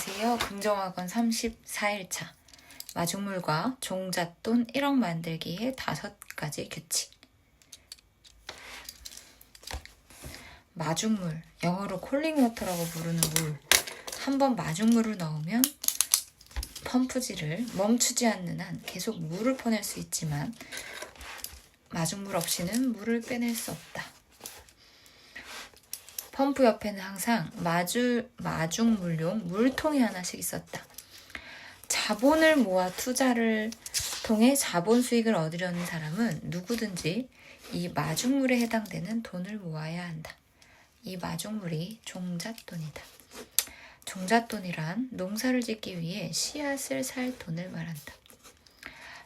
안녕하세요. 긍정학원 34일차 마중물과 종잣돈 1억 만들기의 5가지 규칙. 마중물, 영어로 콜링워터라고 부르는 물. 한번 마중물을 넣으면 펌프질을 멈추지 않는 한 계속 물을 퍼낼 수 있지만 마중물 없이는 물을 빼낼 수 없다. 펌프 옆에는 항상 마중물용 물통이 하나씩 있었다. 자본을 모아 투자를 통해 자본 수익을 얻으려는 사람은 누구든지 이 마중물에 해당되는 돈을 모아야 한다. 이 마중물이 종잣돈이다. 종잣돈이란 농사를 짓기 위해 씨앗을 살 돈을 말한다.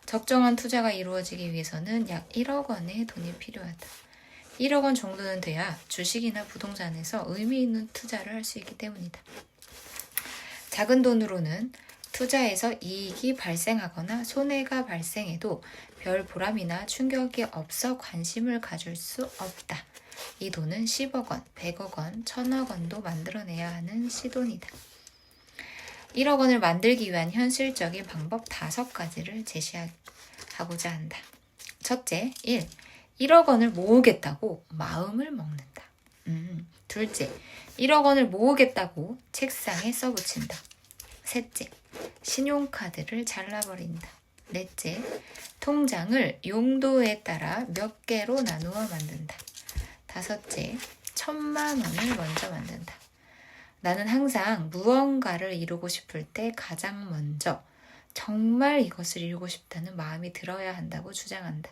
적정한 투자가 이루어지기 위해서는 약 1억 원의 돈이 필요하다. 1억 원 정도는 돼야 주식이나 부동산에서 의미 있는 투자를 할 수 있기 때문이다. 작은 돈으로는 투자에서 이익이 발생하거나 손해가 발생해도 별 보람이나 충격이 없어 관심을 가질 수 없다. 이 돈은 10억 원, 100억 원, 1000억 원도 만들어내야 하는 시돈이다. 1억 원을 만들기 위한 현실적인 방법 5가지를 제시하고자 한다. 첫째, 1억 원을 모으겠다고 마음을 먹는다. 둘째, 1억 원을 모으겠다고 책상에 써붙인다. 셋째, 신용카드를 잘라버린다. 넷째, 통장을 용도에 따라 몇 개로 나누어 만든다. 다섯째, 1000만 원을 먼저 만든다. 나는 항상 무언가를 이루고 싶을 때 가장 먼저 정말 이것을 이루고 싶다는 마음이 들어야 한다고 주장한다.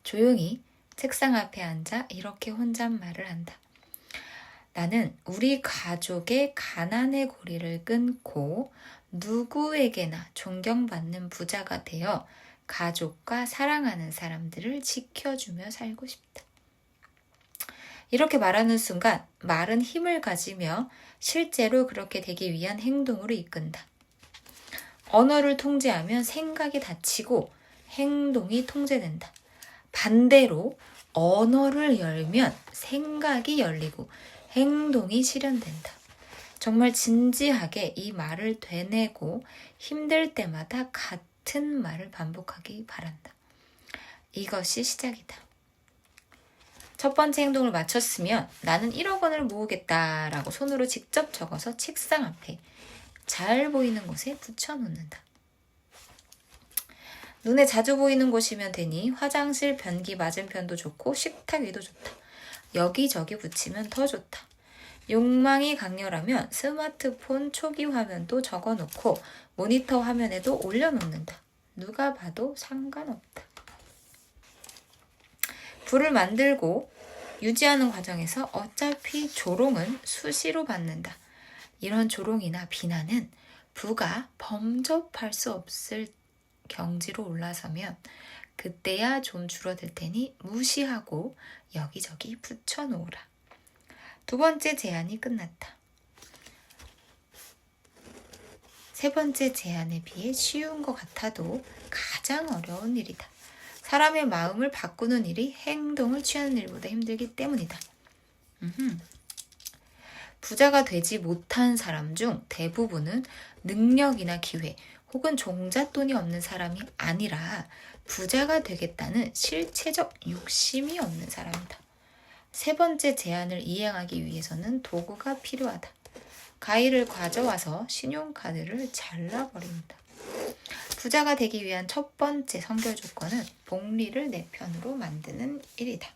조용히 책상 앞에 앉아 이렇게 혼잣말을 한다. 나는 우리 가족의 가난의 고리를 끊고 누구에게나 존경받는 부자가 되어 가족과 사랑하는 사람들을 지켜주며 살고 싶다. 이렇게 말하는 순간 말은 힘을 가지며 실제로 그렇게 되기 위한 행동으로 이끈다. 언어를 통제하면 생각이 닫히고 행동이 통제된다. 반대로 언어를 열면 생각이 열리고 행동이 실현된다. 정말 진지하게 이 말을 되뇌고 힘들 때마다 같은 말을 반복하기 바란다. 이것이 시작이다. 첫 번째 행동을 마쳤으면 나는 1억 원을 모으겠다라고 손으로 직접 적어서 책상 앞에 잘 보이는 곳에 붙여놓는다. 눈에 자주 보이는 곳이면 되니 화장실 변기 맞은편도 좋고 식탁 위도 좋다. 여기저기 붙이면 더 좋다. 욕망이 강렬하면 스마트폰 초기 화면도 적어놓고 모니터 화면에도 올려놓는다. 누가 봐도 상관없다. 불을 만들고 유지하는 과정에서 어차피 조롱은 수시로 받는다. 이런 조롱이나 비난은 부가 범접할 수 없을 경지로 올라서면 그때야 좀 줄어들 테니 무시하고 여기저기 붙여놓으라. 두 번째 제안이 끝났다. 세 번째 제안에 비해 쉬운 것 같아도 가장 어려운 일이다. 사람의 마음을 바꾸는 일이 행동을 취하는 일보다 힘들기 때문이다. 부자가 되지 못한 사람 중 대부분은 능력이나 기회 혹은 종잣돈이 없는 사람이 아니라 부자가 되겠다는 실체적 욕심이 없는 사람이다. 세 번째 제안을 이행하기 위해서는 도구가 필요하다. 가위를 가져와서 신용카드를 잘라버린다. 부자가 되기 위한 첫 번째 선결 조건은 복리를 내 편으로 만드는 일이다.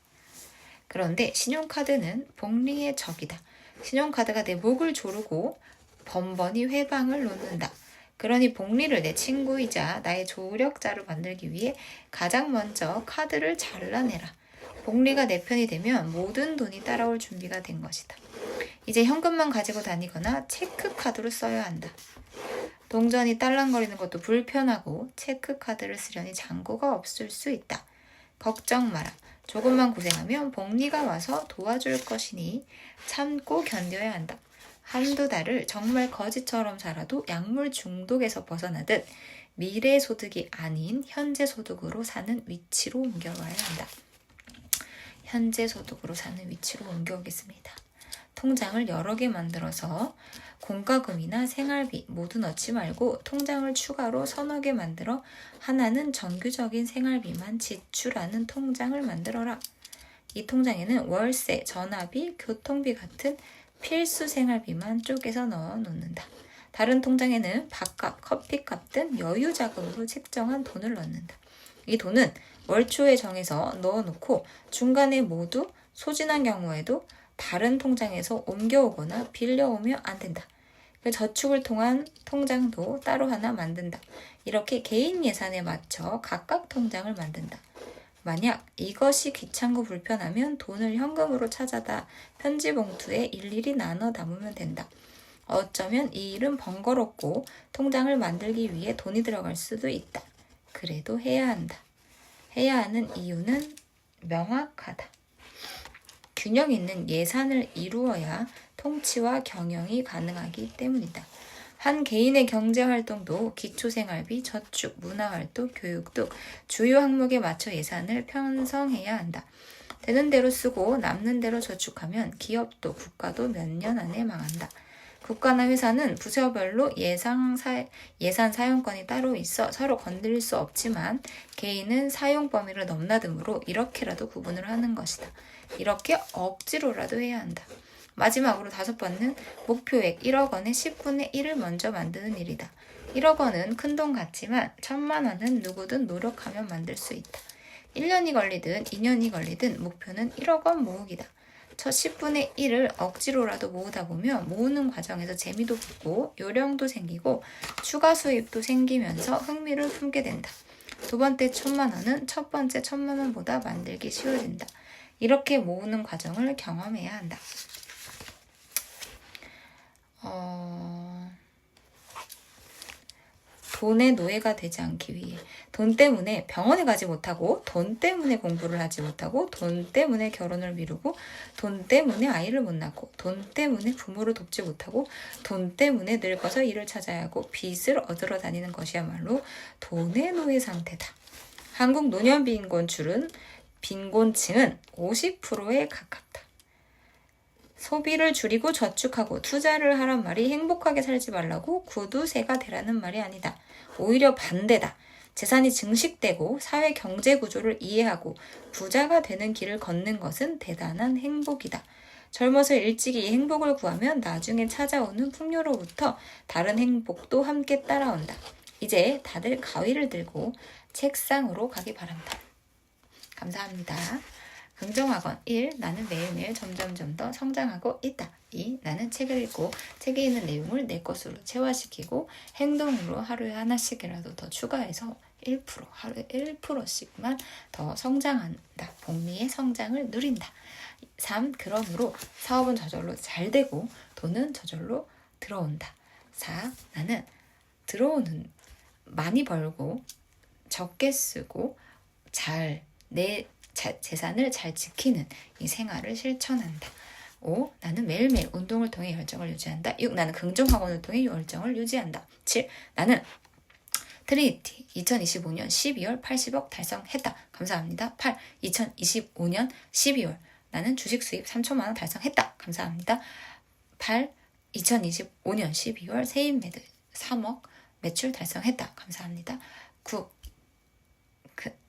그런데 신용카드는 복리의 적이다. 신용카드가 내 목을 조르고 번번이 회방을 놓는다. 그러니 복리를 내 친구이자 나의 조력자로 만들기 위해 가장 먼저 카드를 잘라내라. 복리가 내 편이 되면 모든 돈이 따라올 준비가 된 것이다. 이제 현금만 가지고 다니거나 체크카드로 써야 한다. 동전이 딸랑거리는 것도 불편하고 체크카드를 쓰려니 잔고가 없을 수 있다. 걱정 마라. 조금만 고생하면 복리가 와서 도와줄 것이니 참고 견뎌야 한다. 한두 달을 정말 거지처럼 살아도 약물 중독에서 벗어나듯 미래 소득이 아닌 현재 소득으로 사는 위치로 옮겨와야 한다. 현재 소득으로 사는 위치로 옮겨오겠습니다. 통장을 여러 개 만들어서 공과금이나 생활비 모두 넣지 말고 통장을 추가로 서너 개 만들어 하나는 정규적인 생활비만 지출하는 통장을 만들어라. 이 통장에는 월세, 전화비, 교통비 같은 필수 생활비만 쪼개서 넣어 놓는다. 다른 통장에는 밥값, 커피값 등 여유 자금으로 책정한 돈을 넣는다. 이 돈은 월 초에 정해서 넣어놓고 중간에 모두 소진한 경우에도 다른 통장에서 옮겨오거나 빌려오면 안 된다. 저축을 통한 통장도 따로 하나 만든다. 이렇게 개인 예산에 맞춰 각각 통장을 만든다. 만약 이것이 귀찮고 불편하면 돈을 현금으로 찾아다 편지 봉투에 일일이 나눠 담으면 된다. 어쩌면 이 일은 번거롭고 통장을 만들기 위해 돈이 들어갈 수도 있다. 그래도 해야 한다. 해야 하는 이유는 명확하다. 균형 있는 예산을 이루어야 통치와 경영이 가능하기 때문이다. 한 개인의 경제활동도 기초생활비, 저축, 문화활동, 교육 등 주요 항목에 맞춰 예산을 편성해야 한다. 되는 대로 쓰고 남는 대로 저축하면 기업도 국가도 몇 년 안에 망한다. 국가나 회사는 부서별로 예산 사용권이 따로 있어 서로 건드릴 수 없지만 개인은 사용 범위를 넘나들므로 이렇게라도 구분을 하는 것이다. 이렇게 억지로라도 해야 한다. 마지막으로 5번은 목표액 1억 원의 10분의 1을 먼저 만드는 일이다. 1억 원은 큰돈 같지만 1,000만 원은 누구든 노력하면 만들 수 있다. 1년이 걸리든 2년이 걸리든 목표는 1억 원 모으기다. 첫 10분의 1을 억지로라도 모으다 보면 모으는 과정에서 재미도 붙고 요령도 생기고 추가 수입도 생기면서 흥미를 품게 된다. 두 번째 1,000만 원은 첫 번째 1,000만 원보다 만들기 쉬워진다. 이렇게 모으는 과정을 경험해야 한다. 돈의 노예가 되지 않기 위해 돈 때문에 병원에 가지 못하고 돈 때문에 공부를 하지 못하고 돈 때문에 결혼을 미루고 돈 때문에 아이를 못 낳고 돈 때문에 부모를 돕지 못하고 돈 때문에 늙어서 일을 찾아야 하고 빚을 얻으러 다니는 것이야말로 돈의 노예 상태다. 한국 노년 빈곤층은 50%에 가깝다. 소비를 줄이고 저축하고 투자를 하란 말이 행복하게 살지 말라고 구두쇠가 되라는 말이 아니다. 오히려 반대다. 재산이 증식되고 사회 경제 구조를 이해하고 부자가 되는 길을 걷는 것은 대단한 행복이다. 젊어서 일찍이 이 행복을 구하면 나중에 찾아오는 풍요로부터 다른 행복도 함께 따라온다. 이제 다들 가위를 들고 책상으로 가기 바란다. 감사합니다. 긍정학원 1. 나는 매일매일 점점점 더 성장하고 있다. 2. 나는 책을 읽고 책에 있는 내용을 내 것으로 체화시키고 행동으로 하루에 하나씩이라도 더 추가해서 1%, 하루에 1%씩만 더 성장한다. 복리의 성장을 누린다. 3. 그러므로 사업은 저절로 잘 되고 돈은 저절로 들어온다. 4. 나는 들어오는 많이 벌고 적게 쓰고 내 재산을 잘 지키는 이 생활을 실천한다. 5. 나는 매일매일 운동을 통해 열정을 유지한다. 6. 나는 긍정학원을 통해 열정을 유지한다. 7. 나는 트리니티 2025년 12월 80억 달성했다. 감사합니다. 8. 2025년 12월 나는 주식 수입 3천만 원 달성했다. 감사합니다. 8. 2025년 12월 세입 매드 3억 매출 달성했다. 감사합니다. 9.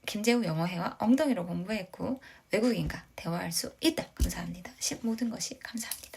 김재우 영어회화 엉덩이로 공부했고 외국인과 대화할 수 있다. 감사합니다. 10. 모든 것이 감사합니다.